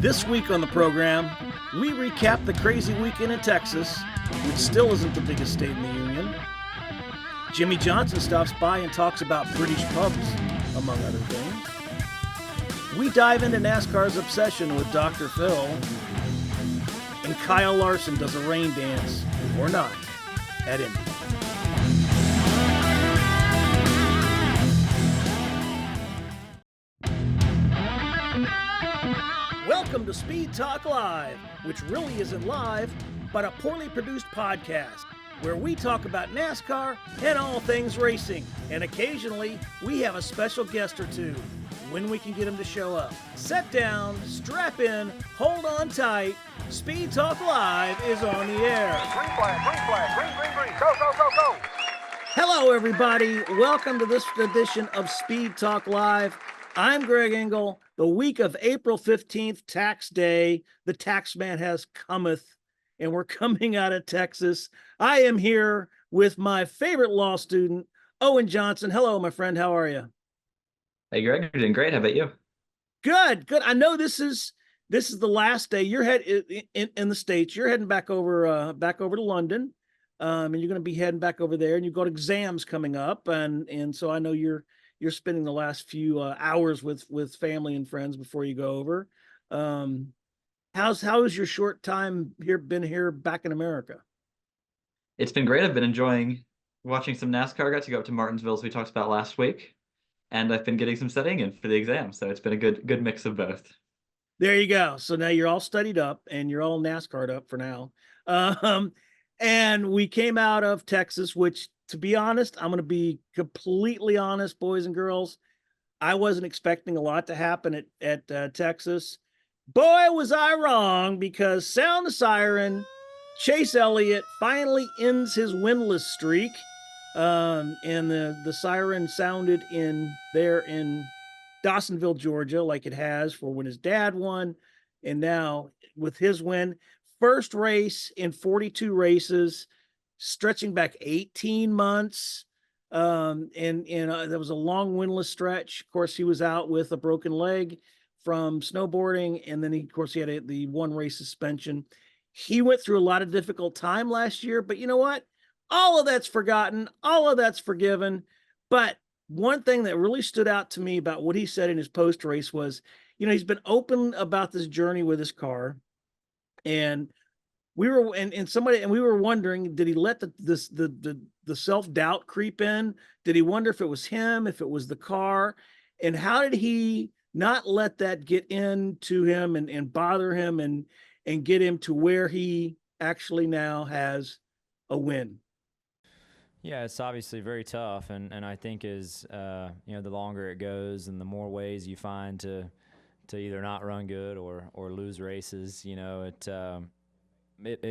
This week on the program, we recap the crazy weekend in Texas, which still isn't the biggest state in the union. Jimmie Johnson stops by and talks about British pubs, among other things. We dive into NASCAR's obsession with Dr. Phil. And Kyle Larson does a rain dance, or not, at Indy. Welcome to Speed Talk Live, which really isn't live, but a poorly produced podcast, where we talk about NASCAR and all things racing. And occasionally, we have a special guest or two, when we can get them to show up. Sit down, strap in, hold on tight. Speed Talk Live is on the air. Green flag, green. Go. Hello, everybody. Welcome to this edition of Speed Talk Live. I'm Greg Engel. The week of April 15th, tax day, the tax man has cometh, and we're coming out of Texas. I am here with my favorite law student, Owen Johnson. Hello, my friend. How are you? Hey, Greg, you're doing great. How about you? Good. I know this is the last day. You're in the States. You're heading back over to London, and you're going to be heading back over there. And you've got exams coming up, and so I know you're spending the last few hours with family and friends before you go over. How's your short time been here back in America? It's been great. I've been enjoying watching some NASCAR. I got to go up to Martinsville, as we talked about last week. And I've been getting some studying in for the exam, so it's been a good mix of both. There you go. So now you're all studied up, and you're all NASCAR'd up for now. And we came out of Texas, which, to be honest, I'm going to be completely honest, boys and girls, I wasn't expecting a lot to happen at Texas. Boy, was I wrong, because sound the siren, Chase Elliott finally ends his winless streak. And the siren sounded in Dawsonville, Georgia, like it has for when his dad won. And now with his win, first race in 42 races, stretching back 18 months. And there was a long winless stretch. Of course, he was out with a broken leg from snowboarding. And then of course he had the one race suspension. He went through a lot of difficult time last year, but you know what? All of that's forgotten. All of that's forgiven. But one thing that really stood out to me about what he said in his post race was, he's been open about this journey with his car. And we were wondering, did he let the self-doubt creep in? Did he wonder if it was him, if it was the car? And how did he not let that get into him and bother him and get him to where he actually now has a win? Yeah, it's obviously very tough, and I think as the longer it goes and the more ways you find to either not run good or lose races, it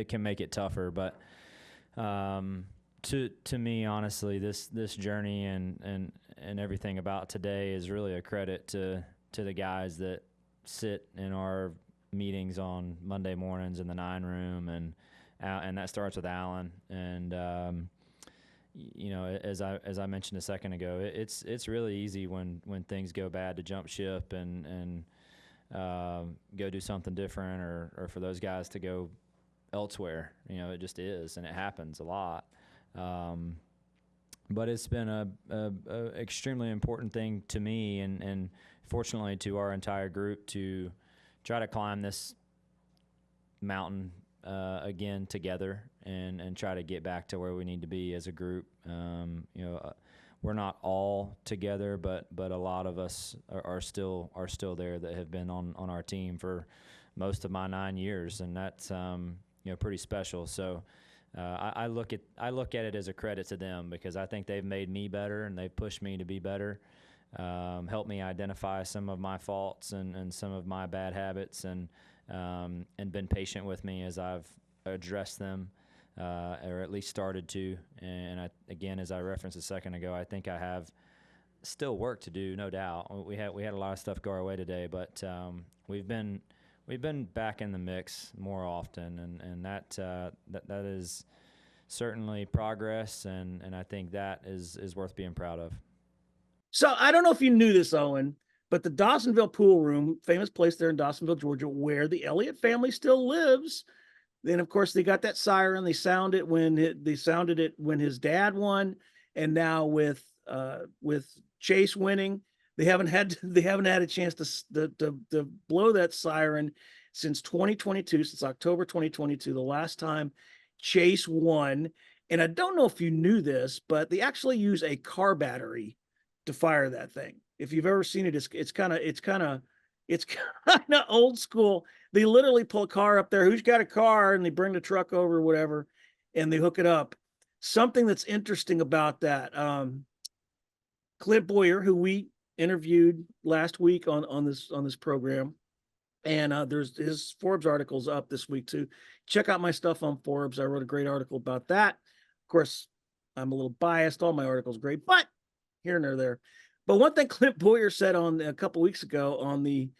can make it tougher. But to me, honestly, this journey and everything about today is really a credit to the guys that sit in our meetings on Monday mornings in the 9 room, and that starts with Alan and. As I mentioned a second ago, it's really easy when things go bad to jump ship and go do something different, or for those guys to go elsewhere. It just is, and it happens a lot. But it's been a extremely important thing to me, and fortunately to our entire group, to try to climb this mountain again together and try to get back to where we need to be as a group. We're not all together, but a lot of us are still there that have been on our team for most of my 9 years, and that's pretty special. So I look at it as a credit to them, because I think they've made me better and they've pushed me to be better, helped me identify some of my faults and some of my bad habits, and been patient with me as I've addressed them, or at least started to. And again, as I referenced a second ago, I think I have still work to do, no doubt. We had a lot of stuff go our way today, but we've been back in the mix more often, and that is certainly progress, and I think that is worth being proud of. So I don't know if you knew this, Owen, But the Dawsonville Pool Room, famous place there in Dawsonville, Georgia, where the Elliott family still lives. Then, of course, they got that siren. They sounded it when his dad won, and now with Chase winning, they haven't had a chance to blow that siren since 2022, since October 2022, the last time Chase won. And I don't know if you knew this, but they actually use a car battery to fire that thing. If you've ever seen it, it's kind of old school. They literally pull a car up there. Who's got a car? And they bring the truck over or whatever, and they hook it up. Something that's interesting about that, Clint Boyer, who we interviewed last week on this program, and there's his Forbes articles up this week too. Check out my stuff on Forbes. I wrote a great article about that. Of course, I'm a little biased. All my articles great, but here and there. But one thing Clint Boyer said on a couple weeks ago on the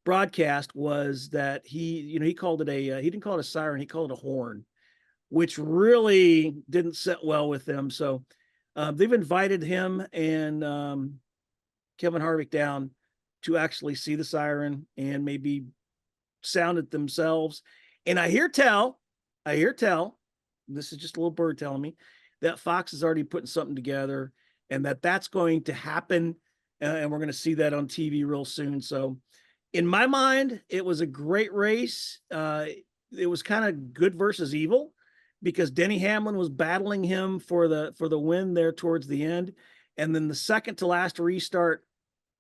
broadcast was that he called it he didn't call it a siren, he called it a horn, which really didn't sit well with them. So they've invited him and Kevin Harvick down to actually see the siren and maybe sound it themselves. And I hear tell, this is just a little bird telling me that Fox is already putting something together and that's going to happen. And we're going to see that on TV real soon. So in my mind, it was a great race. It was kind of good versus evil because Denny Hamlin was battling him for the win there towards the end. And then the second to last restart,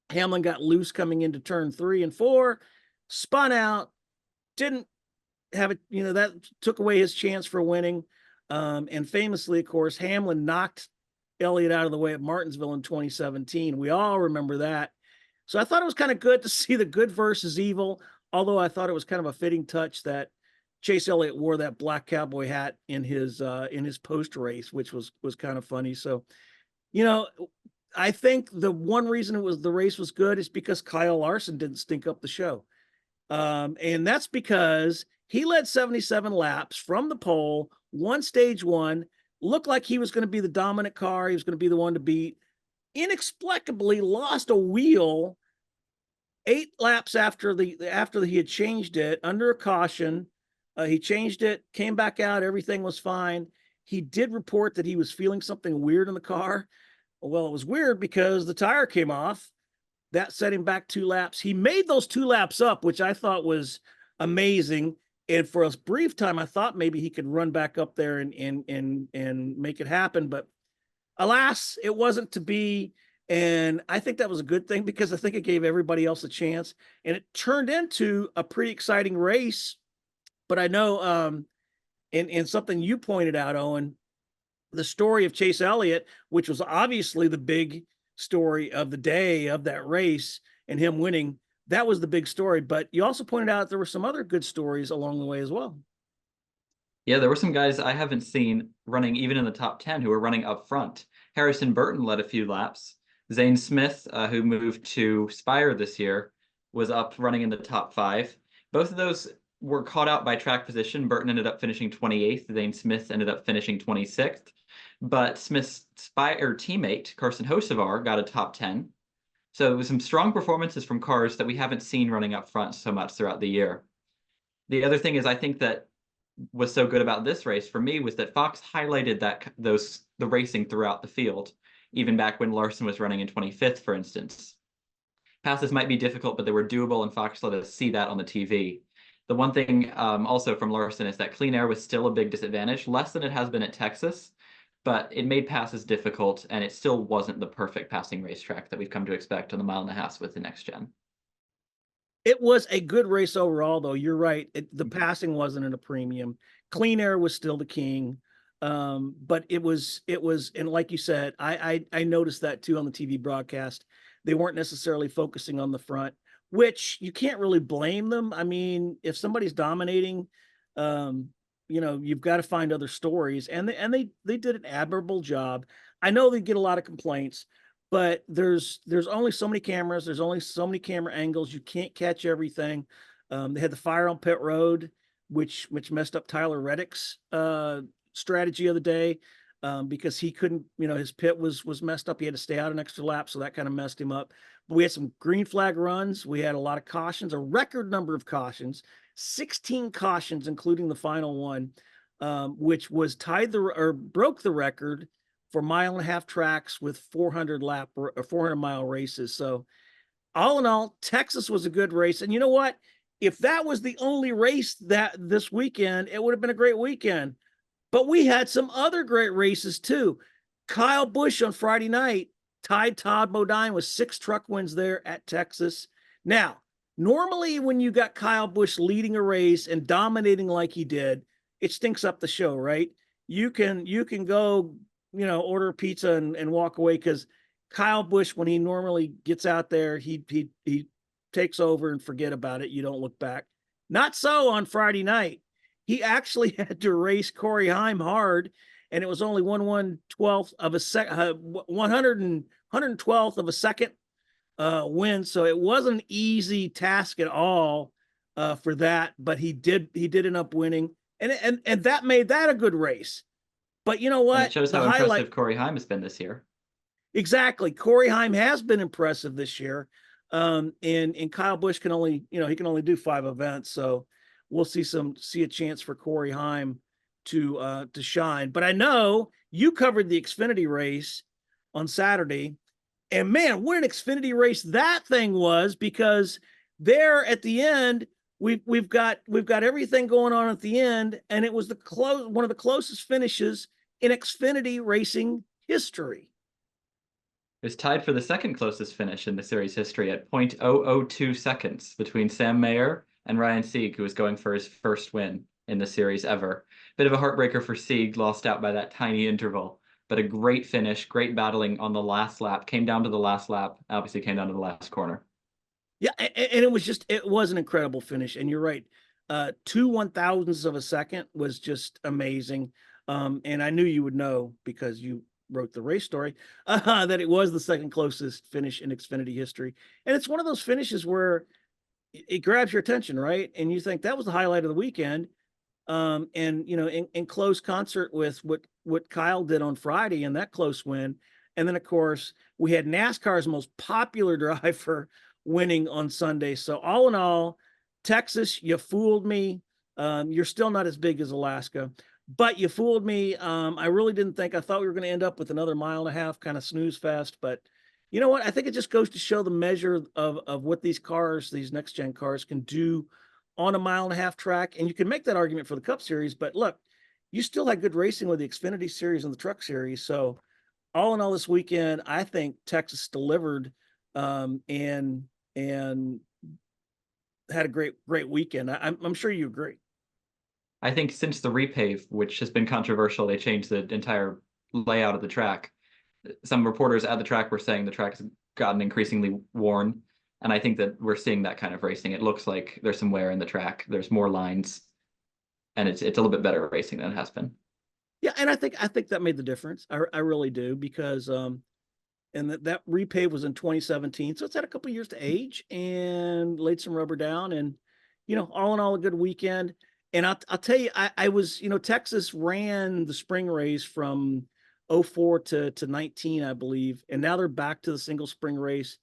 Hamlin got loose coming into turn 3 and 4, spun out, didn't have it, that took away his chance for winning. And famously, of course, Hamlin knocked Elliott out of the way at Martinsville in 2017. We all remember that. So I thought it was kind of good to see the good versus evil, although I thought it was kind of a fitting touch that Chase Elliott wore that black cowboy hat in his post race, which was kind of funny. So, I think the one reason the race was good is because Kyle Larson didn't stink up the show. And that's because he led 77 laps from the pole, won stage 1, looked like he was going to be the dominant car. He was going to be the one to beat. Inexplicably lost a wheel 8 laps after he had changed it under a caution. He changed it, came back out. Everything was fine. He did report that he was feeling something weird in the car. Well, it was weird because the tire came off. That set him back 2 laps. He made those 2 laps up, which I thought was amazing. And for a brief time, I thought maybe he could run back up there and make it happen. But alas, it wasn't to be. And I think that was a good thing because I think it gave everybody else a chance. And it turned into a pretty exciting race. But I know, and something you pointed out, Owen, the story of Chase Elliott, which was obviously the big story of the day of that race and him winning, that was the big story. But you also pointed out there were some other good stories along the way as well. Yeah, there were some guys I haven't seen running even in the top 10 who were running up front. Harrison Burton led a few laps. Zane Smith, who moved to Spire this year, was up running in the top 5. Both of those were caught out by track position. Burton ended up finishing 28th. Zane Smith ended up finishing 26th. But Smith's Spire teammate, Carson Hocevar, got a top 10. So it was some strong performances from cars that we haven't seen running up front so much throughout the year. The other thing is I think that was so good about this race for me was that Fox highlighted the racing throughout the field, even back when Larson was running in 25th, for instance. Passes might be difficult, but they were doable, and Fox let us see that on the TV. The one thing also from Larson is that clean air was still a big disadvantage, less than it has been at Texas, but it made passes difficult, and it still wasn't the perfect passing racetrack that we've come to expect on the mile and a half with the next gen. It was a good race overall, though. You're right. The passing wasn't at a premium. Clean air was still the king. But it was, and like you said, I noticed that too on the TV broadcast. They weren't necessarily focusing on the front, which you can't really blame them. I mean, if somebody's dominating, you've got to find other stories, and they did an admirable job. I know they get a lot of complaints, but there's only so many cameras. There's only so many camera angles. You can't catch everything. They had the fire on pit road, which messed up Tyler Reddick's strategy of the day. because he couldn't, his pit was messed up. He had to stay out an extra lap, so that kind of messed him up. But we had some green flag runs. We had a lot of cautions, a record number of cautions, 16 cautions, including the final one, which was broke the record for 1.5-mile tracks with 400-mile races. So all in all, Texas was a good race. And you know what? If that was the only race this weekend, it would have been a great weekend. But we had some other great races too. Kyle Busch on Friday night tied Todd Bodine with 6 truck wins there at Texas. Now, normally when you got Kyle Busch leading a race and dominating like he did, it stinks up the show, right? You can go, order a pizza and walk away, because Kyle Busch, when he normally gets out there, he takes over and forget about it. You don't look back. Not so on Friday night. He actually had to race Corey Heim hard, and it was only 1/112th of a second, 112th of a second win. So it wasn't an easy task at all for that, but he did end up winning, and that made that a good race. But you know what? And it shows how impressive Corey Heim has been this year. Exactly. Corey Heim has been impressive this year. And Kyle Busch can only do 5 events. So we'll see a chance for Corey Heim to shine. But I know you covered the Xfinity race on Saturday, and man, what an Xfinity race that thing was, because there at the end, we've got everything going on at the end, and it was one of the closest finishes in Xfinity racing history. It was tied for the second closest finish in the series history at 0.002 seconds between Sam Mayer and Ryan Sieg, who was going for his first win in the series ever. Bit of a heartbreaker for Sieg, lost out by that tiny interval, but a great finish, great battling on the last lap, came down to the last lap, obviously came down to the last corner. Yeah, and it was an incredible finish, and you're right. 2 1,000ths of a second was just amazing. And I knew you would know, because you wrote the race story, that it was the second closest finish in Xfinity history. And it's one of those finishes where it grabs your attention, right? And you think that was the highlight of the weekend. And in close concert with what Kyle did on Friday and that close win. And then of course we had NASCAR's most popular driver winning on Sunday. So all in all, Texas, you fooled me. You're still not as big as Alaska, but you fooled me. I really didn't think. I thought we were going to end up with another 1.5 mile kind of snooze fest. But you know what? I think it just goes to show the measure of what these next gen cars can do on a 1.5 mile track. And you can make that argument for the Cup Series. But look, you still had good racing with the Xfinity Series and the Truck Series. So all in all, this weekend, I think Texas delivered and had a great weekend. I'm sure you agree. I think since the repave, which has been controversial, they changed the entire layout of the track. Some reporters at the track were saying the track has gotten increasingly worn. And I think that we're seeing that kind of racing. It looks like there's some wear in the track. There's more lines, and it's a little bit better racing than it has been. Yeah, and I think that made the difference. I really do, because and that repave was in 2017, so it's had a couple of years to age and laid some rubber down. And all in all, a good weekend. And I'll tell you, I was, Texas ran the spring race from 04 to 19, I believe, and now they're back to the single spring race.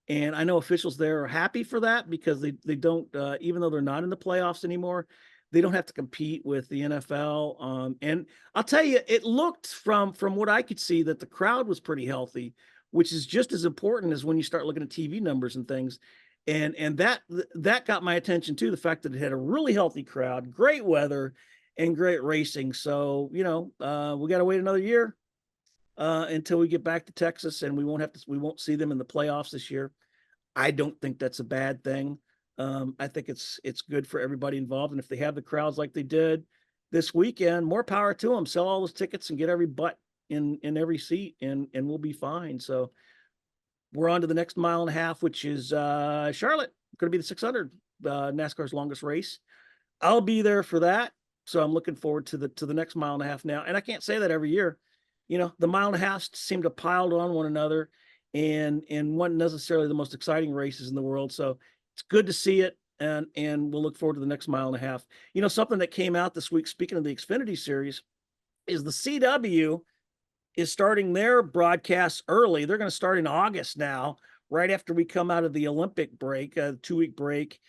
And I know officials there are happy for that, because they don't, even though they're not in the playoffs anymore, they don't have to compete with the NFL. And I'll tell you, it looked from what I could see that the crowd was pretty healthy, which is just as important as when you start looking at TV numbers and things. And that got my attention too, the fact that it had a really healthy crowd, great weather, and great racing. So, we got to wait another year until we get back to Texas, and we won't see them in the playoffs this year. I don't think that's a bad thing. I think it's good for everybody involved. And if they have the crowds like they did this weekend, more power to them. Sell all those tickets and get every butt in every seat, and we'll be fine. So we're on to the next 1.5 miles, which is Charlotte. Going to be the 600, NASCAR's longest race. I'll be there for that. So I'm looking forward to the next 1.5 miles now. And I can't say that every year. The 1.5 miles seem to pile on one another, and weren't necessarily the most exciting races in the world. So it's good to see it, and we'll look forward to the next 1.5 miles. Something that came out this week, speaking of the Xfinity Series, is the CW is starting their broadcasts early. They're going to start in August now, right after we come out of the Olympic break, a 2-week break.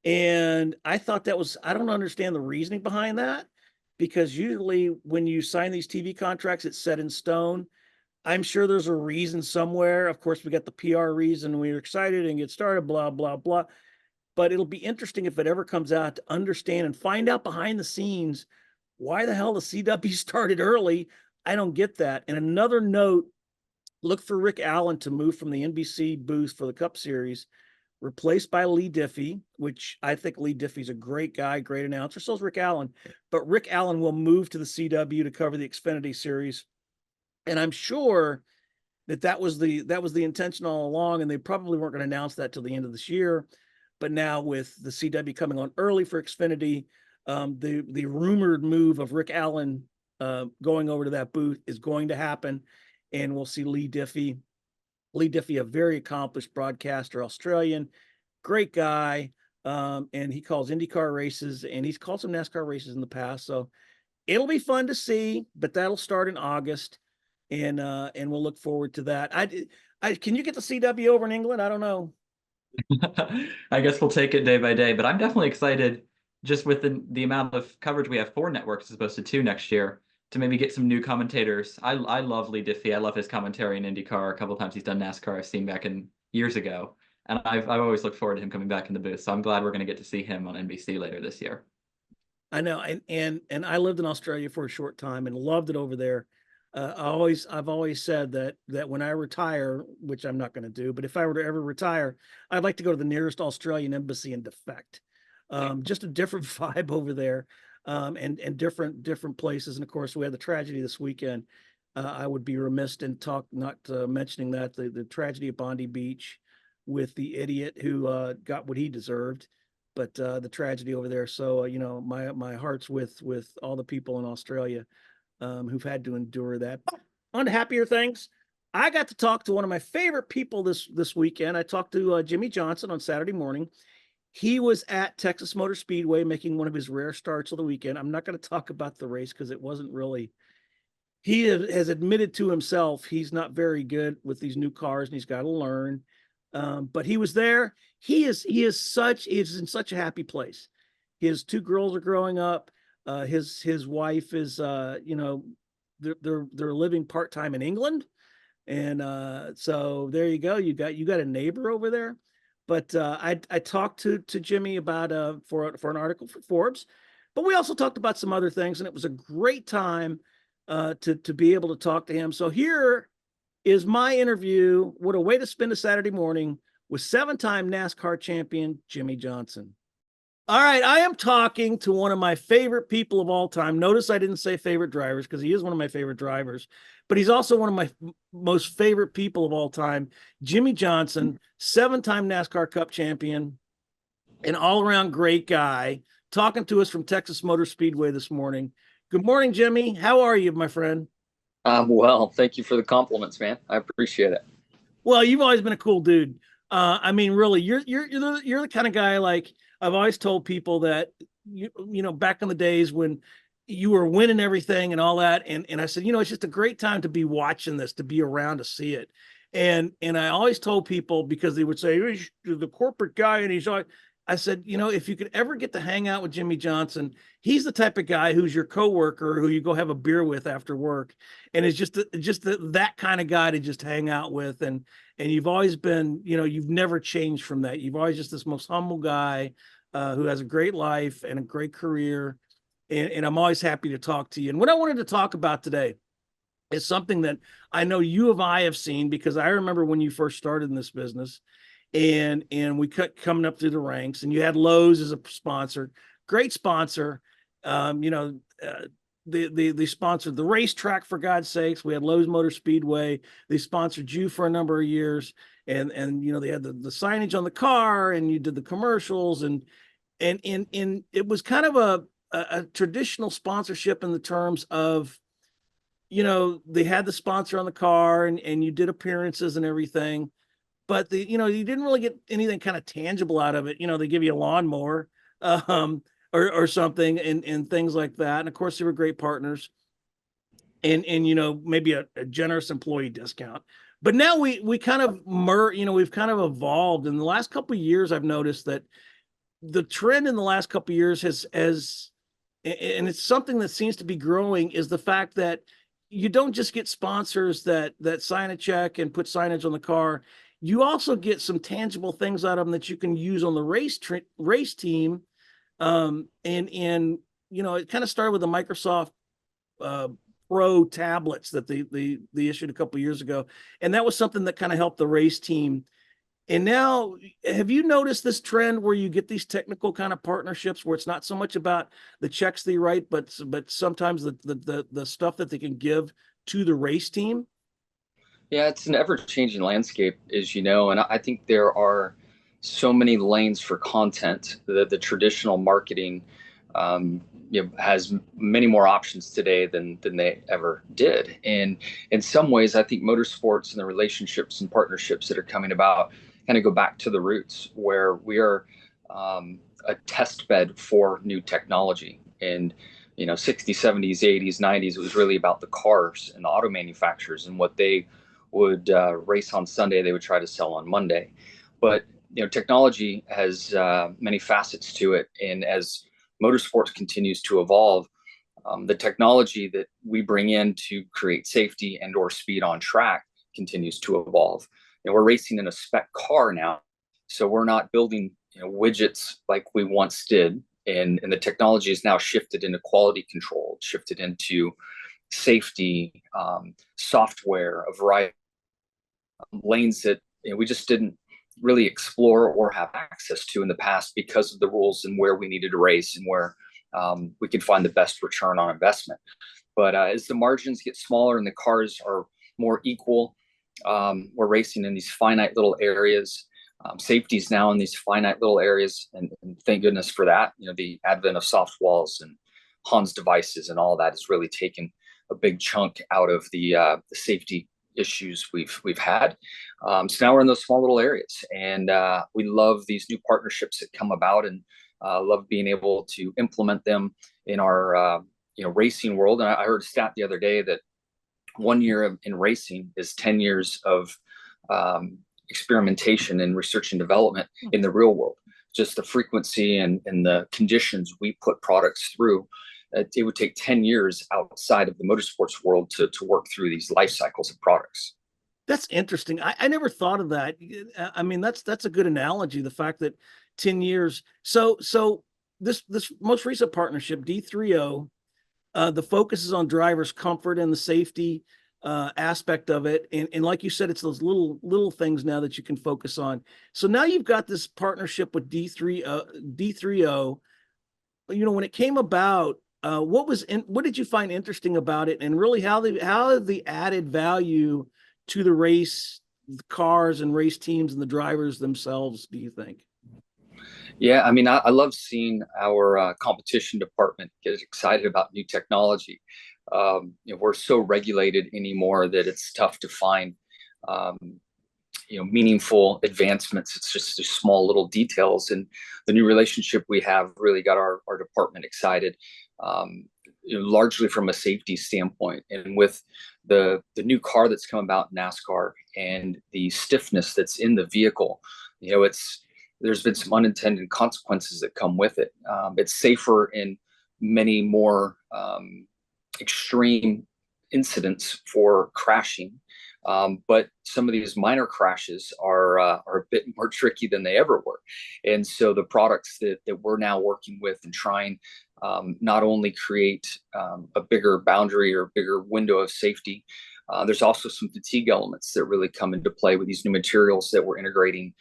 And I thought that was, I don't understand the reasoning behind that, because usually when you sign these TV contracts, it's set in stone. I'm sure there's a reason somewhere. Of course, we got the PR reason. We're excited and get started, blah, blah, blah. But it'll be interesting if it ever comes out to understand and find out behind the scenes why the hell the CW started early. I don't get that. And another note, look for Rick Allen to move from the NBC booth for the Cup Series, replaced by Lee Diffie, which I think Lee Diffie's a great guy, great announcer. So is Rick Allen. But Rick Allen will move to the CW to cover the Xfinity Series. And I'm sure that was the intention all along, and they probably weren't going to announce that till the end of this year. But now with the CW coming on early for Xfinity, the rumored move of Rick Allen going over to that booth is going to happen, and we'll see Lee Diffie. Lee Diffie, a very accomplished broadcaster, Australian, great guy, and he calls IndyCar races, and he's called some NASCAR races in the past. So it'll be fun to see, but that'll start in August, and we'll look forward to that. Can you get the CW over in England? I don't know. I guess we'll take it day by day, but I'm definitely excited just with the amount of coverage we have 4 networks as opposed to 2 next year to maybe get some new commentators. I love Lee Diffie. I love his commentary in IndyCar. A couple of times he's done NASCAR I've seen back in years ago. And I've always looked forward to him coming back in the booth. So I'm glad we're going to get to see him on NBC later this year. I know, and I lived in Australia for a short time and loved it over there. I've always said that when I retire, which I'm not going to do, but if I were to ever retire, I'd like to go to the nearest Australian embassy and defect. Just a different vibe over there, and different places. And of course, we had the tragedy this weekend. I would be remiss in not mentioning that the tragedy at Bondi Beach with the idiot who got what he deserved, but the tragedy over there. So my heart's with all the people in Australia who've had to endure that. On to happier things, I got to talk to one of my favorite people this weekend. I talked to Jimmie Johnson on Saturday morning. He was at Texas Motor Speedway making one of his rare starts of the weekend. I'm not going to talk about the race because it wasn't really. He has admitted to himself he's not very good with these new cars and he's got to learn. But he was there. He is in such a happy place. His 2 girls are growing up. His wife is they're living part-time in England. And so there you go. You got a neighbor over there. But I talked to Jimmie about for an article for Forbes, but we also talked about some other things, and it was a great time to be able to talk to him. So here is my interview. What a way to spend a Saturday morning with 7-time NASCAR champion Jimmie Johnson. All right, I am talking to one of my favorite people of all time. Notice I didn't say favorite drivers because he is one of my favorite drivers, but he's also one of my most favorite people of all time. Jimmie Johnson, 7-time NASCAR Cup champion, an all-around great guy, talking to us from Texas Motor Speedway this morning. Good morning, Jimmie. How are you, my friend? Well, thank you for the compliments, man. I appreciate it. Well, you've always been a cool dude. I mean, really, you're the kind of guy, like I've always told people that back in the days when you were winning everything and all that, and I said, it's just a great time to be watching this, to be around to see it. And I always told people, because they would say, "Hey, you're the corporate guy," and he's like, I said, if you could ever get to hang out with Jimmie Johnson, he's the type of guy who's your coworker who you go have a beer with after work, and it's just that kind of guy to just hang out with. And you've always been, you've never changed from that. You've always just this most humble guy who has a great life and a great career. And I'm always happy to talk to you. And what I wanted to talk about today is something that I know you and I have seen, because I remember when you first started in this business, and we cut coming up through the ranks, and you had Lowe's as a sponsor, great sponsor. They sponsored the racetrack, for God's sakes. We had Lowe's Motor Speedway. They sponsored you for a number of years, and they had the signage on the car, and you did the commercials, and it was kind of a traditional sponsorship in the terms of, they had the sponsor on the car, and you did appearances and everything. But you didn't really get anything kind of tangible out of it. They give you a lawnmower or something, and things like that. And of course, they were great partners. and maybe a generous employee discount. But now we kind of we've kind of evolved in the last couple of years. I've noticed that the trend in the last couple of years has and it's something that seems to be growing, is the fact that you don't just get sponsors that sign a check and put signage on the car. You also get some tangible things out of them that you can use on the race team. And it kind of started with the Microsoft Pro tablets that they issued a couple of years ago, and that was something that kind of helped the race team. And now, have you noticed this trend where you get these technical kind of partnerships where it's not so much about the checks they write, but sometimes the stuff that they can give to the race team? Yeah, it's an ever-changing landscape, as you know, and I think there are so many lanes for content that the traditional marketing has many more options today than they ever did. And in some ways, I think motorsports and the relationships and partnerships that are coming about kind of go back to the roots, where we are a test bed for new technology. And 60s, 70s, 80s, 90s, it was really about the cars and the auto manufacturers, and what they would race on Sunday, they would try to sell on Monday. But technology has many facets to it, and as motorsports continues to evolve, the technology that we bring in to create safety and or speed on track continues to evolve. We're racing in a spec car now, so we're not building widgets like we once did, and the technology is now shifted into quality control, shifted into safety, software, a variety of lanes that we just didn't really explore or have access to in the past because of the rules and where we needed to race and where we could find the best return on investment. But as the margins get smaller and the cars are more equal, we're racing in these finite little areas. Safety's now in these finite little areas, and thank goodness for that. The advent of soft walls and Hans devices and all that has really taken a big chunk out of the safety issues we've had. So now we're in those small little areas, and we love these new partnerships that come about, and love being able to implement them in our racing world. And I heard a stat the other day that 1 year in racing is 10 years of experimentation and research and development in the real world. Just the frequency and the conditions we put products through, it would take 10 years outside of the motorsports world to work through these life cycles of products. That's interesting. I never thought of that. I mean, that's a good analogy. The fact that 10 years. So this most recent partnership, D3O, the focus is on drivers' comfort and the safety aspect of it. And like you said, it's those little things now that you can focus on. So now you've got this partnership with D3O. When it came about, what did you find interesting about it, and really how the added value to the race cars and race teams and the drivers themselves, do you think? Yeah, I mean, I love seeing our competition department get excited about new technology. We're so regulated anymore that it's tough to find meaningful advancements. It's just small little details, and the new relationship we have really got our department excited, largely from a safety standpoint. And with the new car that's come about in NASCAR and the stiffness that's in the vehicle, there's been some unintended consequences that come with it. It's safer in many more extreme incidents for crashing, but some of these minor crashes are a bit more tricky than they ever were. And so the products that we're now working with and trying not only create a bigger boundary or a bigger window of safety, there's also some fatigue elements that really come into play with these new materials that we're integrating.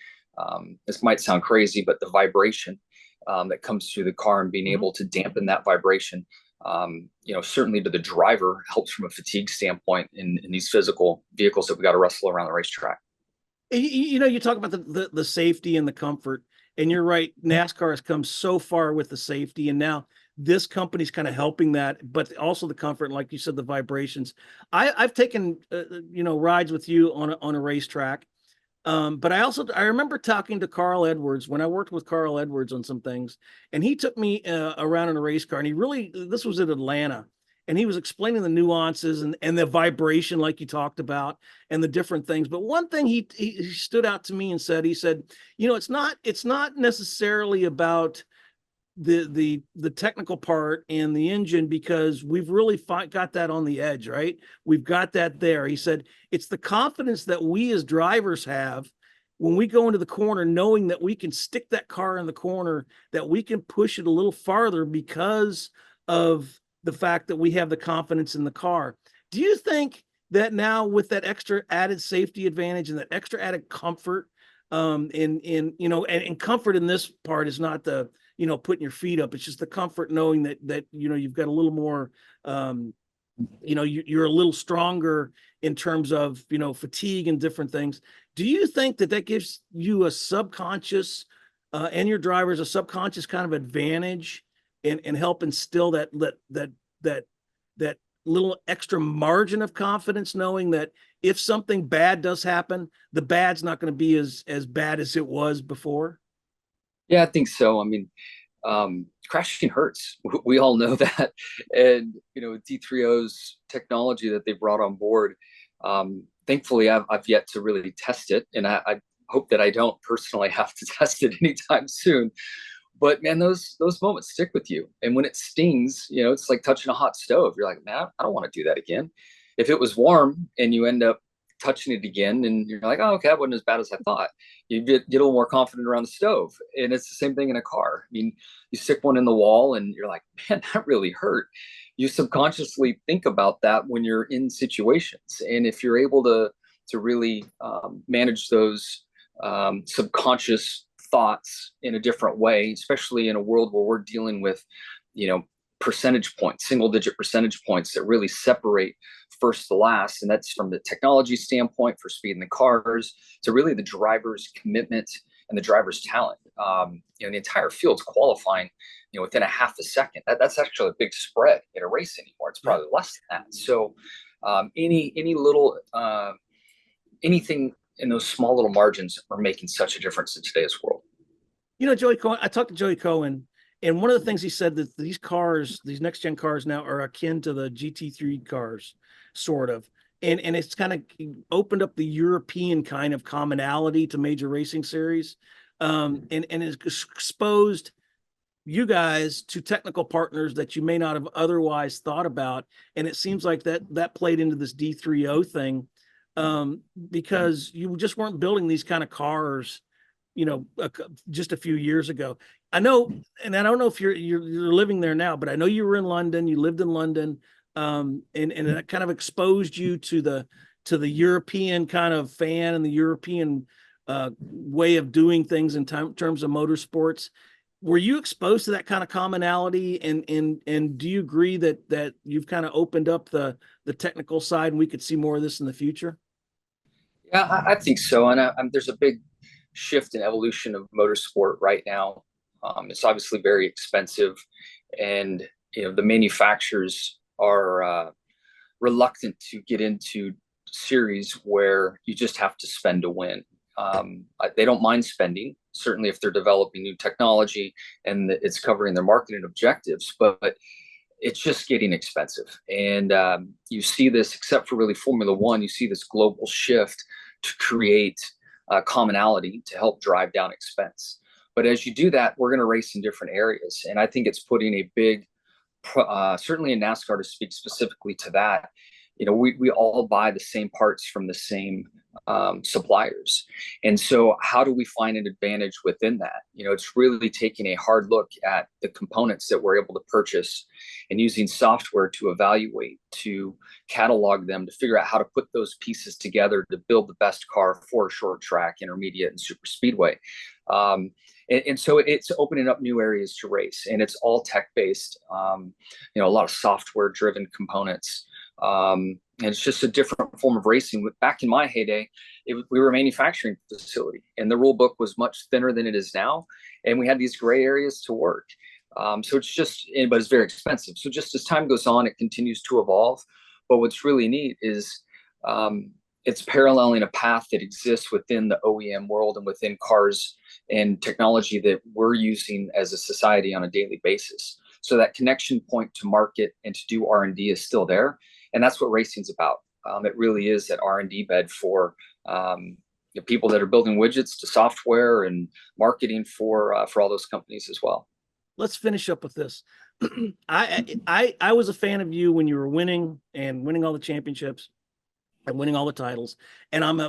This might sound crazy, but the vibration that comes through the car and being able to dampen that vibration, certainly to the driver, helps from a fatigue standpoint in these physical vehicles that we got to wrestle around the racetrack. You talk about the safety and the comfort, and you're right. NASCAR has come so far with the safety, and now this company's kind of helping that, but also the comfort, and like you said, the vibrations. I've taken rides with you on a racetrack. But I remember talking to Carl Edwards when I worked with Carl Edwards on some things, and he took me around in a race car, and this was in Atlanta, and he was explaining the nuances and the vibration, like you talked about, and the different things. But one thing he stood out to me and said, he said, it's not necessarily about the technical part and the engine, because we've really got that on the edge, right? We've got that there. He said it's the confidence that we as drivers have when we go into the corner, knowing that we can stick that car in the corner, that we can push it a little farther because of the fact that we have the confidence in the car. Do you think that now, with that extra added safety advantage and that extra added comfort, and comfort in this part is not the, putting your feet up, it's just the comfort knowing that you've got a little more, you're a little stronger in terms of, fatigue and different things. Do you think that gives you a subconscious, and your drivers a subconscious kind of advantage and help instill that little extra margin of confidence, knowing that if something bad does happen, the bad's not going to be as bad as it was before? Yeah, I think so. I mean, crashing hurts. We all know that. And, D3O's technology that they brought on board, thankfully, I've yet to really test it. And I hope that I don't personally have to test it anytime soon. But man, those moments stick with you. And when it stings, it's like touching a hot stove. You're like, man, I don't want to do that again. If it was warm and you end up touching it again and you're like, oh, okay, that wasn't as bad as I thought, you get a little more confident around the stove. And it's the same thing in a car. I mean, you stick one in the wall and you're like, man, that really hurt. You subconsciously think about that when you're in situations. And if you're able to really manage those subconscious thoughts in a different way, especially in a world where we're dealing with, percentage points, single digit percentage points that really separate first to last. And that's from the technology standpoint for speed in the cars to really the driver's commitment and the driver's talent. The entire field's qualifying, within a half a second. That's actually a big spread in a race anymore. It's probably less than that. So any little anything in those small little margins are making such a difference in today's world. Joey Cohen, I talked to Joey Cohen, and one of the things he said that these cars, these next gen cars now, are akin to the GT3 cars, sort of. And it's kind of opened up the European kind of commonality to major racing series, and it's exposed you guys to technical partners that you may not have otherwise thought about. And it seems like that played into this D3O thing, because you just weren't building these kind of cars, just a few years ago. I know, and I don't know if you're living there now, but I know you were in London. You lived in London, and that kind of exposed you to the European kind of fan and the European way of doing things in terms of motorsports. Were you exposed to that kind of commonality? And do you agree that you've kind of opened up the technical side and we could see more of this in the future? Yeah, I think so. And there's a big shift in evolution of motorsport right now. It's obviously very expensive, and the manufacturers are reluctant to get into series where you just have to spend to win. They don't mind spending, certainly if they're developing new technology and it's covering their marketing objectives, but it's just getting expensive. And you see this, except for really Formula One, you see this global shift to create commonality to help drive down expense. But as you do that, we're going to race in different areas. And I think it's putting a big, certainly in NASCAR, to speak specifically to that, we all buy the same parts from the same suppliers. And so how do we find an advantage within that? It's really taking a hard look at the components that we're able to purchase and using software to evaluate, to catalog them, to figure out how to put those pieces together to build the best car for a short track, intermediate, and super speedway. And so it's opening up new areas to race, and it's all tech-based, a lot of software-driven components. And it's just a different form of racing. Back in my heyday, we were a manufacturing facility, and the rule book was much thinner than it is now. And we had these gray areas to work. So it's just, but it's very expensive. So just as time goes on, it continues to evolve. But what's really neat is it's paralleling a path that exists within the OEM world and within cars and technology that we're using as a society on a daily basis. So that connection point to market and to do R&D is still there. And that's what racing's about. It really is that R&D bed for people that are building widgets to software and marketing for all those companies as well. Let's finish up with this. I was a fan of you when you were winning all the championships and winning all the titles. And I'm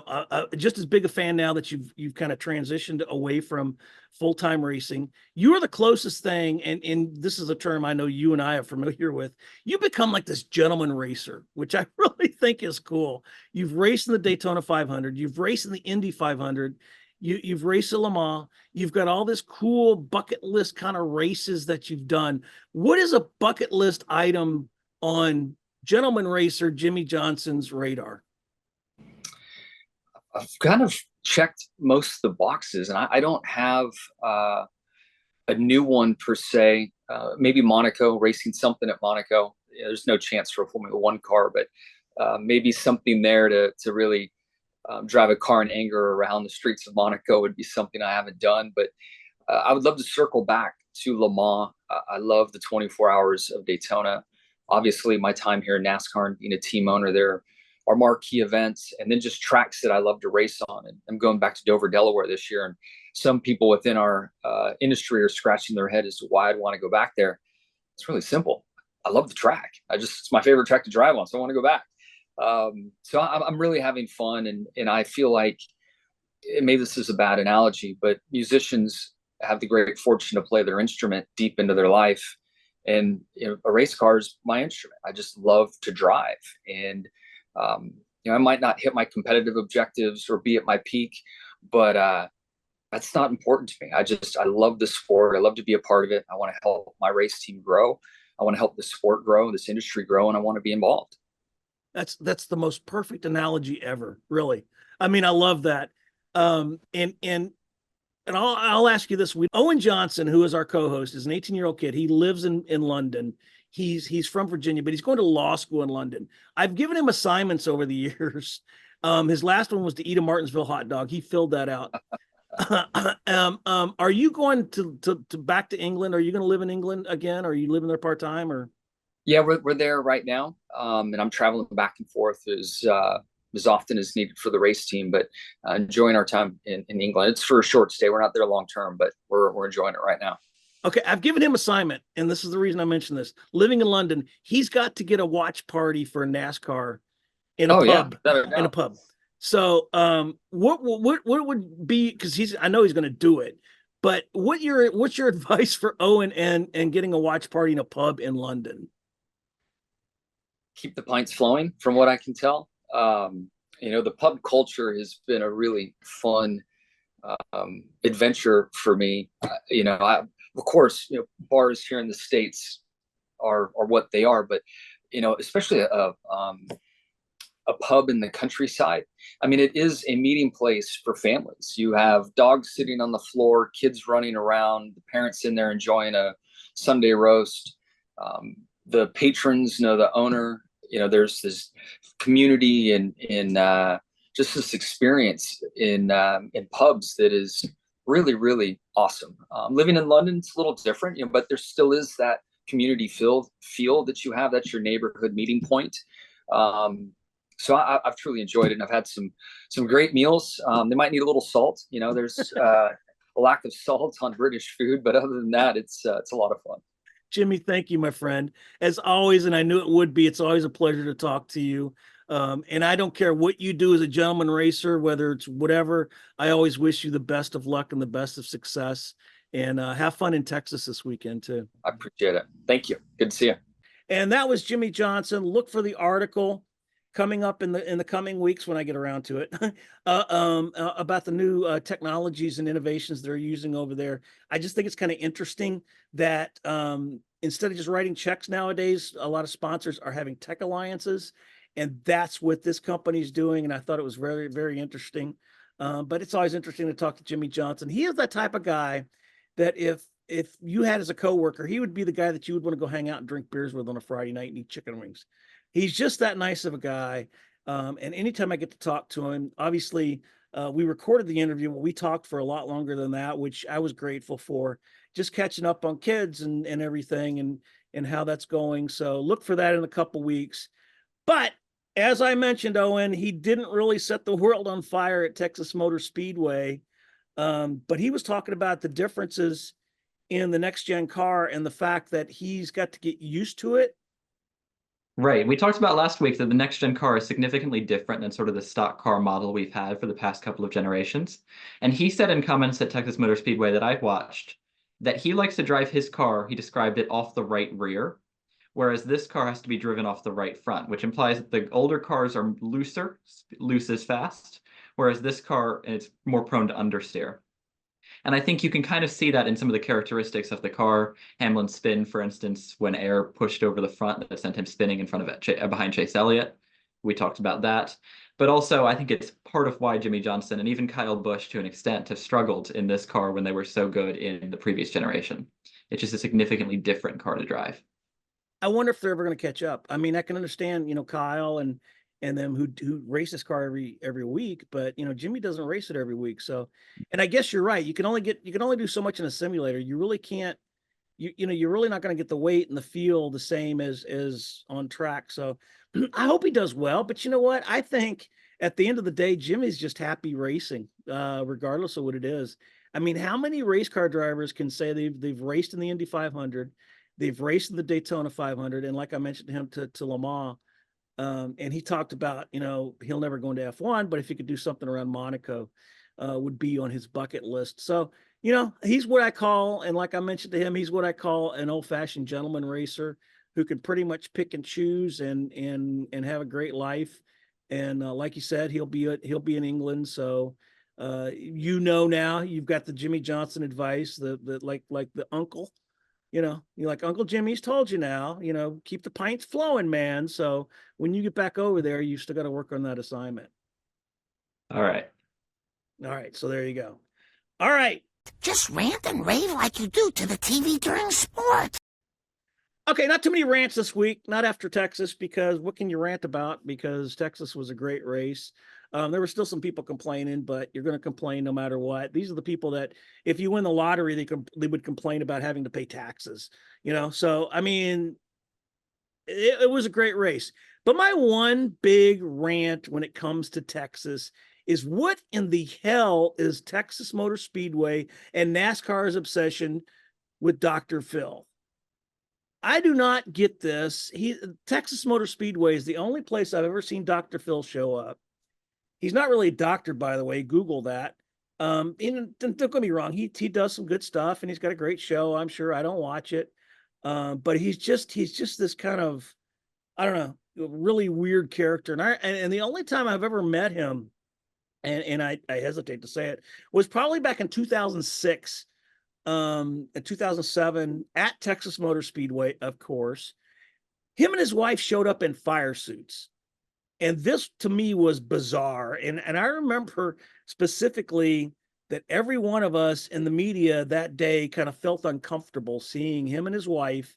just as big a fan now that you've kind of transitioned away from full-time racing. You are the closest thing, and this is a term I know you and I are familiar with. You become like this gentleman racer, which I really think is cool. You've raced in the Daytona 500. You've raced in the Indy 500. You've raced at Le Mans. You've got all this cool bucket list kind of races that you've done. What is a bucket list item on gentleman racer Jimmie Johnson's radar? I've kind of checked most of the boxes, and I don't have a new one per se. Maybe Monaco, racing something at Monaco. There's no chance for a Formula One car, but maybe something there to really drive a car in anger around the streets of Monaco would be something I haven't done. But I would love to circle back to Le Mans. I love the 24 hours of Daytona. Obviously, my time here in NASCAR and being a team owner there are marquee events, and then just tracks that I love to race on. And I'm going back to Dover, Delaware this year, and some people within our industry are scratching their head as to why I'd want to go back there. It's really simple. I love the track. It's my favorite track to drive on, so I want to go back. So I'm really having fun, and I feel like, maybe this is a bad analogy, but musicians have the great fortune to play their instrument deep into their life. And a race car is my instrument. I just love to drive, and I might not hit my competitive objectives or be at my peak, but that's not important to me. I love the sport. I love to be a part of it. I want to help my race team grow. I want to help the sport grow, this industry grow, and I want to be involved. That's the most perfect analogy ever, really. I mean, I love that. And I'll ask you this: Owen Johnson, who is our co-host, is an 18-year-old kid. He lives in London. He's from Virginia, but he's going to law school in London. I've given him assignments over the years. His last one was to eat a Martinsville hot dog. He filled that out. Are you going to back to England? Are you going to live in England again? Are you living there part-time, or? Yeah, we're there right now, and I'm traveling back and forth as often as needed for the race team. But enjoying our time in England. It's for a short stay. We're not there long term, but we're enjoying it right now. Okay, I've given him assignment, and this is the reason I mentioned this. Living in London, he's got to get a watch party for NASCAR in a pub. Yeah, in a pub. So, what would be, because I know he's going to do it, but what's your advice for Owen and getting a watch party in a pub in London? Keep the pints flowing, from what I can tell. The pub culture has been a really fun adventure for me. Of course, bars here in the States are what they are, but especially a pub in the countryside. I mean, it is a meeting place for families. You have dogs sitting on the floor, kids running around, the parents in there enjoying a Sunday roast. The patrons, the owner, there's this community and just this experience in pubs that is really, really awesome. Living in London, it's a little different, but there still is that community feel that you have. That's your neighborhood meeting point. So I've truly enjoyed it, and I've had some great meals. They might need a little salt. There's a lack of salt on British food, but other than that, it's a lot of fun. Jimmie, thank you, my friend. As always, and I knew it would be, it's always a pleasure to talk to you. And I don't care what you do as a gentleman racer, whether it's whatever, I always wish you the best of luck and the best of success. And have fun in Texas this weekend, too. I appreciate it. Thank you. Good to see you. And that was Jimmie Johnson. Look for the article coming up in the coming weeks when I get around to it about the new technologies and innovations they're using over there. I just think it's kind of interesting that instead of just writing checks nowadays, a lot of sponsors are having tech alliances, and that's what this company is doing. And I thought it was very, very interesting. But it's always interesting to talk to Jimmie Johnson. He is that type of guy that if you had as a coworker, he would be the guy that you would want to go hang out and drink beers with on a Friday night and eat chicken wings. He's just that nice of a guy. And anytime I get to talk to him, obviously we recorded the interview, but we talked for a lot longer than that, which I was grateful for. just catching up on kids and everything and how that's going. So look for that in a couple weeks. But as I mentioned, Owen, he didn't really set the world on fire at Texas Motor Speedway. But he was talking about the differences in the next gen car and the fact that he's got to get used to it. Right. We talked about last week that the next gen car is significantly different than sort of the stock car model we've had for the past couple of generations. And he said in comments at Texas Motor Speedway that I've watched that he likes to drive his car, he described it, off the right rear, whereas this car has to be driven off the right front, which implies that the older cars are looser, loose as fast, whereas this car is more prone to understeer. And I think you can kind of see that in some of the characteristics of the car. Hamlin's spin, for instance, when air pushed over the front, that sent him spinning in front of behind Chase Elliott. We talked about that. But also, I think it's part of why Jimmie Johnson and even Kyle Busch, to an extent, have struggled in this car when they were so good in the previous generation. It's just a significantly different car to drive. I wonder if they're ever going to catch up. I mean, I can understand, Kyle and them who race this car every week, but Jimmie doesn't race it every week. So, and I guess you're right. You can only do so much in a simulator. You really can't. You're really not going to get the weight and the feel the same as on track. So, I hope he does well. But you know what? I think at the end of the day, Jimmie's just happy racing, regardless of what it is. I mean, how many race car drivers can say they've raced in the Indy 500, they've raced in the Daytona 500, and like I mentioned to him to Le Mans. And he talked about, he'll never go into F1, but if he could do something around Monaco, would be on his bucket list. So, he's what I call, and like I mentioned to him, he's what I call an old-fashioned gentleman racer who can pretty much pick and choose and have a great life. And like you said, he'll be in England. So, now you've got the Jimmie Johnson advice, the like the uncle. You're like, Uncle Jimmy's told you now, keep the pints flowing, man. So when you get back over there, you still got to work on that assignment. All right. All right. So there you go. All right. Just rant and rave like you do to the TV during sport. Okay. Not too many rants this week, not after Texas, because what can you rant about? Because Texas was a great race. There were still some people complaining, but you're going to complain no matter what. These are the people that, if you win the lottery, they would complain about having to pay taxes. So I mean, it was a great race. But my one big rant when it comes to Texas is, what in the hell is Texas Motor Speedway and NASCAR's obsession with Dr. Phil? I do not get this. Texas Motor Speedway is the only place I've ever seen Dr. Phil show up. He's not really a doctor, by the way. Google that. And don't get me wrong. He does some good stuff and he's got a great show. I'm sure. I don't watch it. But he's just this kind of, I don't know, really weird character. And the only time I've ever met him, and I hesitate to say it, was probably back in 2006, in 2007 at Texas Motor Speedway, of course. Him and his wife showed up in fire suits. And this to me was bizarre. And I remember specifically that every one of us in the media that day kind of felt uncomfortable seeing him and his wife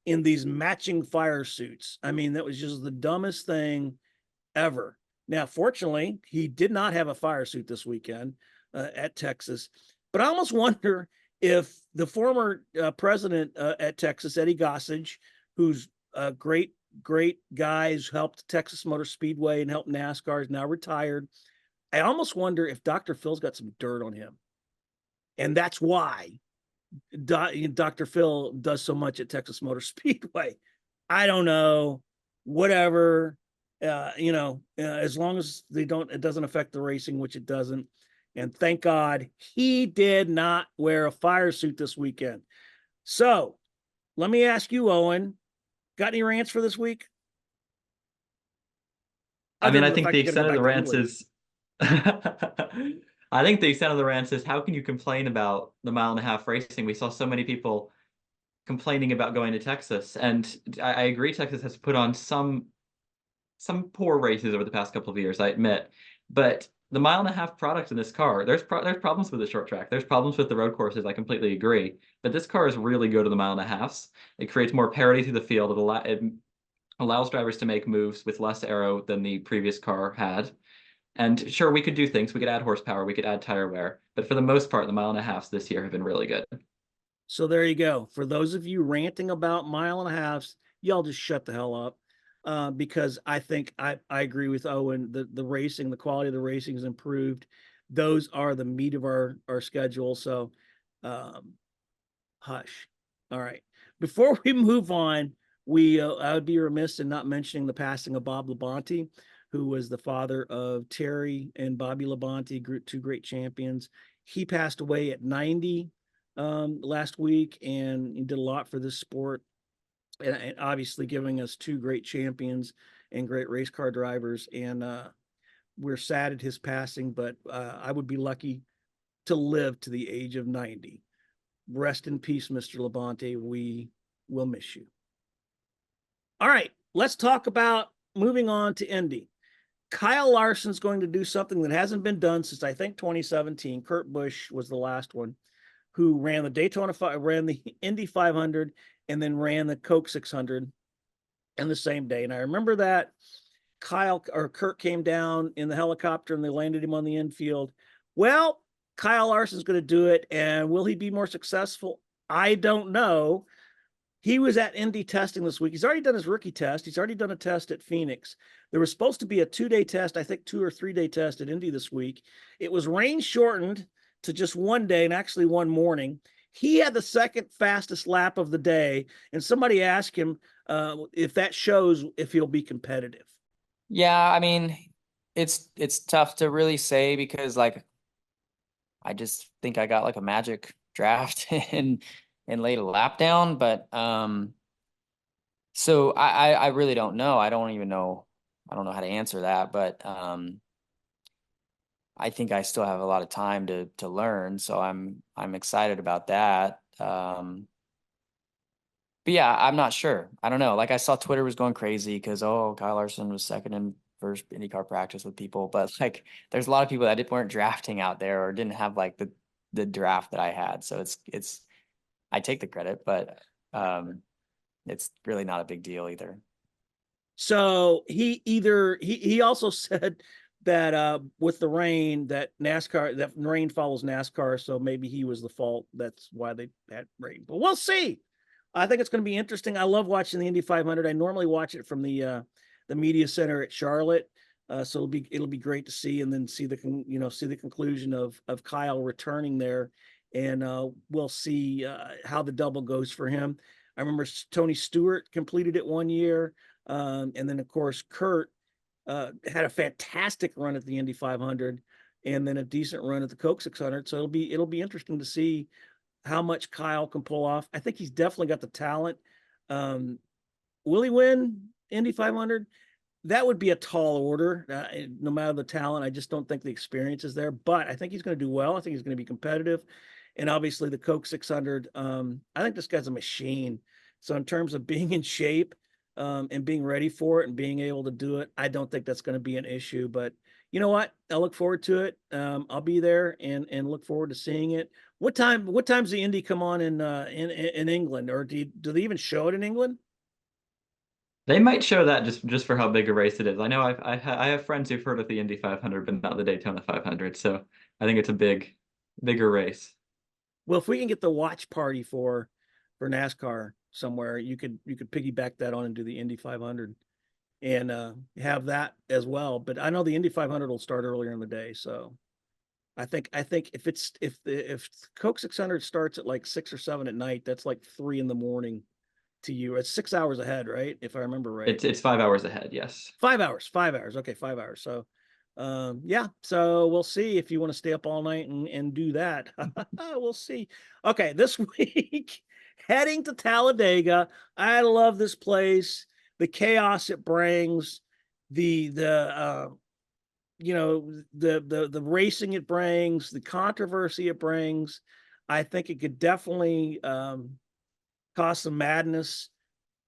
in these matching fire suits. I mean, that was just the dumbest thing ever. Now, fortunately, he did not have a fire suit this weekend at Texas. But I almost wonder if the former president at Texas, Eddie Gossage, who's a great guys, helped Texas Motor Speedway and helped NASCAR, is now retired. I almost wonder if Dr. Phil's got some dirt on him. And that's why Dr. Phil does so much at Texas Motor Speedway. I don't know, whatever, as long as it doesn't affect the racing, which it doesn't. And thank God he did not wear a fire suit this weekend. So let me ask you, Owen, got any rants for this week? I mean, I think the extent of the rants is I think the extent of the rants is, how can you complain about the mile-and-a-half racing? We saw so many people complaining about going to Texas, and I agree Texas has put on some poor races over the past couple of years, I admit, but the mile-and-a-half product in this car, there's problems with the short track, there's problems with the road courses, I completely agree, but this car is really good to the mile-and-a-halves. It creates more parity through the field. It allows drivers to make moves with less aero than the previous car had. And sure, we could do things. We could add horsepower. We could add tire wear. But for the most part, the mile-and-a-halves this year have been really good. So there you go. For those of you ranting about mile and a halves, y'all just shut the hell up. Because I think I agree with Owen. The racing, the quality of the racing has improved. Those are the meat of our schedule. So hush. All right. Before we move on, I would be remiss in not mentioning the passing of Bob Labonte, who was the father of Terry and Bobby Labonte, two great champions. He passed away at 90 last week, and he did a lot for this sport, and obviously giving us two great champions and great race car drivers. And we're sad at his passing, but I would be lucky to live to the age of 90. Rest in peace, Mr. Labonte. We will miss you. All right, let's talk about moving on to Indy. Kyle Larson's going to do something that hasn't been done since, I think, 2017. Kurt Busch was the last one, who ran the Indy 500 and then ran the Coke 600 in the same day. And I remember that Kurt came down in the helicopter and they landed him on the infield. Well, Kyle Larson's going to do it. And will he be more successful? I don't know. He was at Indy testing this week. He's already done his rookie test. He's already done a test at Phoenix. There was supposed to be a 2-day test, I think 2 or 3-day test at Indy this week. It was rain shortened to just 1 day and actually one morning. He had the second fastest lap of the day. And somebody asked him if that shows if he'll be competitive. Yeah, I mean, it's tough to really say because like I just think I got like a magic draft and laid a lap down, but so I really don't know. I don't know how to answer that, but I think I still have a lot of time to learn, so I'm excited about that. But yeah, I'm not sure. I don't know. Like I saw Twitter was going crazy because Kyle Larson was second in first IndyCar practice with people, but like there's a lot of people that weren't drafting out there or didn't have like the draft that I had. So it's I take the credit, but it's really not a big deal either. So he also said that with the rain, that rain follows NASCAR, so maybe he was the fault. That's why they had rain. But we'll see. I think it's going to be interesting. I love watching the Indy 500. I normally watch it from the media center at Charlotte. So it'll be great to see, and then see the conclusion of Kyle returning there, and we'll see how the double goes for him. I remember Tony Stewart completed it 1 year, and then of course Kurt had a fantastic run at the Indy 500, and then a decent run at the Coke 600. So it'll be interesting to see how much Kyle can pull off. I think he's definitely got the talent. Will he win Indy 500? That would be a tall order, no matter the talent. I just don't think the experience is there, but I think he's going to do well. I think he's going to be competitive. And obviously the Coke 600, I think this guy's a machine. So in terms of being in shape and being ready for it and being able to do it, I don't think that's going to be an issue. But you know what? I look forward to it. I'll be there and look forward to seeing it. What time's the Indy come on in England, or do they even show it in England? They might show that just for how big a race it is. I know I have friends who've heard of the Indy 500, but not the Daytona 500. So I think it's a bigger race. Well, if we can get the watch party for NASCAR somewhere, you could piggyback that on and do the Indy 500 and have that as well. But I know the Indy 500 will start earlier in the day, so I think if Coke 600 starts at like 6 or 7 at night, that's like 3 in the morning to you. It's 6 hours ahead, right? If I remember right. It's 5 hours ahead. Yes. 5 hours. Okay, 5 hours. So, yeah. So we'll see if you want to stay up all night and do that. We'll see. Okay, this week heading to Talladega. I love this place. The chaos it brings, the racing it brings, the controversy it brings. I think it could definitely cause some madness,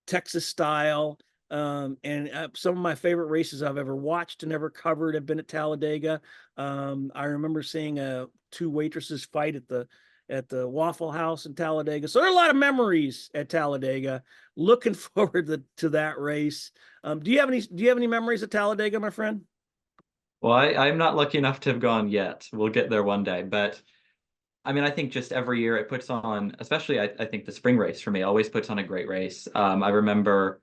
Texas style. And some of my favorite races I've ever watched and ever covered have been at Talladega. I remember seeing 2 waitresses fight at the Waffle House in Talladega. So there are a lot of memories at Talladega. Looking forward to that race. Do you have any memories at Talladega, my friend? Well, I'm not lucky enough to have gone yet. We'll get there one day, but I mean, I think just every year it puts on, especially I think the spring race for me always puts on a great race. I remember,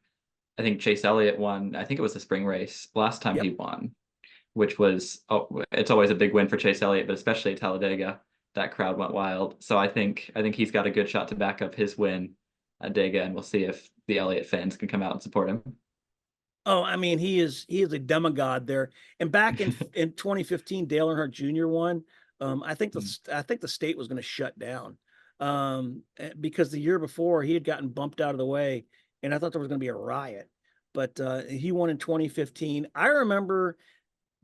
I think Chase Elliott won, I think it was the spring race last time Yep. he won, which was, it's always a big win for Chase Elliott, but especially at Talladega, that crowd went wild. So I think he's got a good shot to back up his win at Dega, and we'll see if the Elliott fans can come out and support him. Oh, I mean, he is a demigod there. And back in 2015, Dale Earnhardt Jr. won. I think the state was going to shut down because the year before he had gotten bumped out of the way, and I thought there was going to be a riot. But he won in 2015. I remember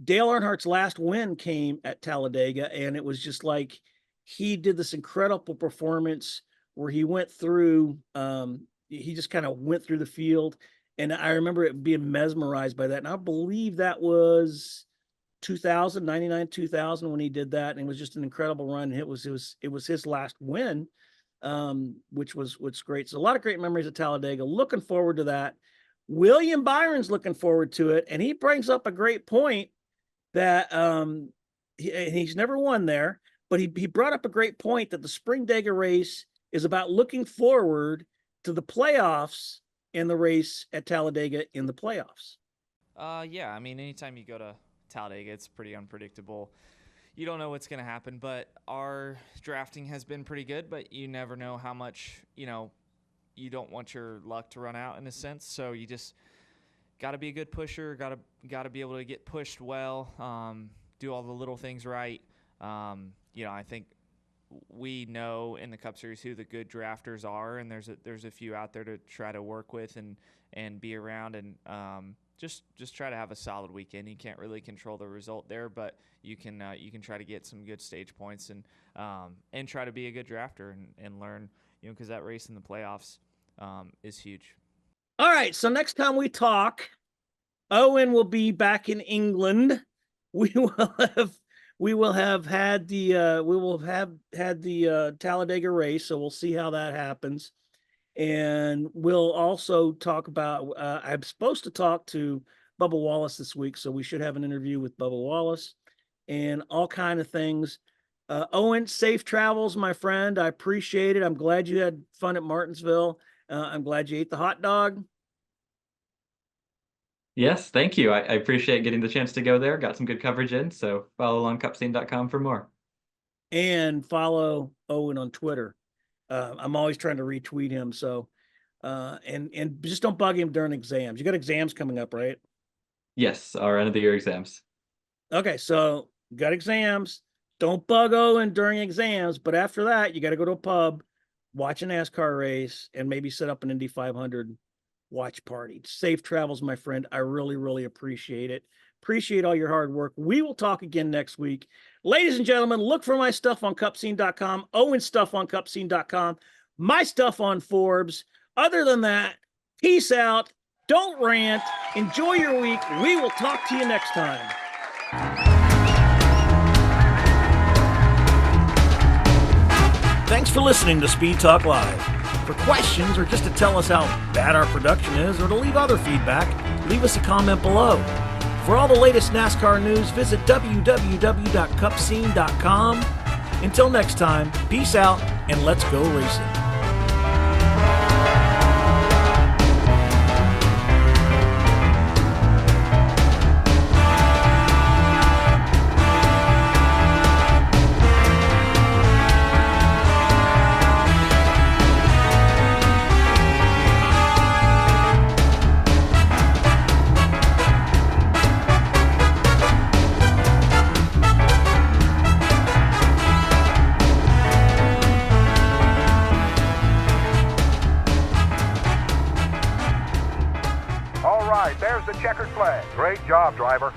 Dale Earnhardt's last win came at Talladega, and it was just like he did this incredible performance where he went through. He just kind of went through the field. And I remember it being mesmerized by that. And I believe that was 2000, 99, 2000 when he did that. And it was just an incredible run. It was his last win, which was great. So a lot of great memories of Talladega. Looking forward to that. William Byron's looking forward to it. And he brings up a great point that he's never won there, but he brought up a great point that the Spring Dega race is about looking forward to the playoffs and the race at Talladega in the playoffs. Yeah, I mean, anytime you go to Talladega, it's pretty unpredictable. You don't know what's going to happen, but our drafting has been pretty good, but you never know how much, you don't want your luck to run out in a sense. So you just got to be a good pusher, got to be able to get pushed well, do all the little things right. I think we know in the Cup Series who the good drafters are, and there's a few out there to try to work with and be around, and just try to have a solid weekend. You can't really control the result there, but you can try to get some good stage points and try to be a good drafter and learn, because that race in the playoffs is huge. All right, so next time we talk, Owen will be back in England. We will have had the Talladega race, so we'll see how that happens. And we'll also talk about, I'm supposed to talk to Bubba Wallace this week, so we should have an interview with Bubba Wallace and all kind of things. Owen, safe travels, my friend. I appreciate it. I'm glad you had fun at Martinsville. I'm glad you ate the hot dog. Yes, thank you. I appreciate getting the chance to go there. Got some good coverage in, so follow along cupscene.com for more. And follow Owen on Twitter. I'm always trying to retweet him. So, and just don't bug him during exams. You got exams coming up, right? Yes, our end of the year exams. Okay, so got exams. Don't bug Owen during exams, but after that, you got to go to a pub, watch a NASCAR race, and maybe set up an Indy 500 watch party. Safe travels, my friend. I really, really appreciate it. Appreciate all your hard work. We will talk again next week. Ladies and gentlemen, look for my stuff on cupscene.com, Owen's stuff on cupscene.com, my stuff on Forbes. Other than that, peace out. Don't rant. Enjoy your week. We will talk to you next time. Thanks for listening to Speed Talk Live. For questions or just to tell us how bad our production is or to leave other feedback, leave us a comment below. For all the latest NASCAR news, visit www.cupscene.com. Until next time, peace out and let's go racing. There's the checkered flag. Great job, driver.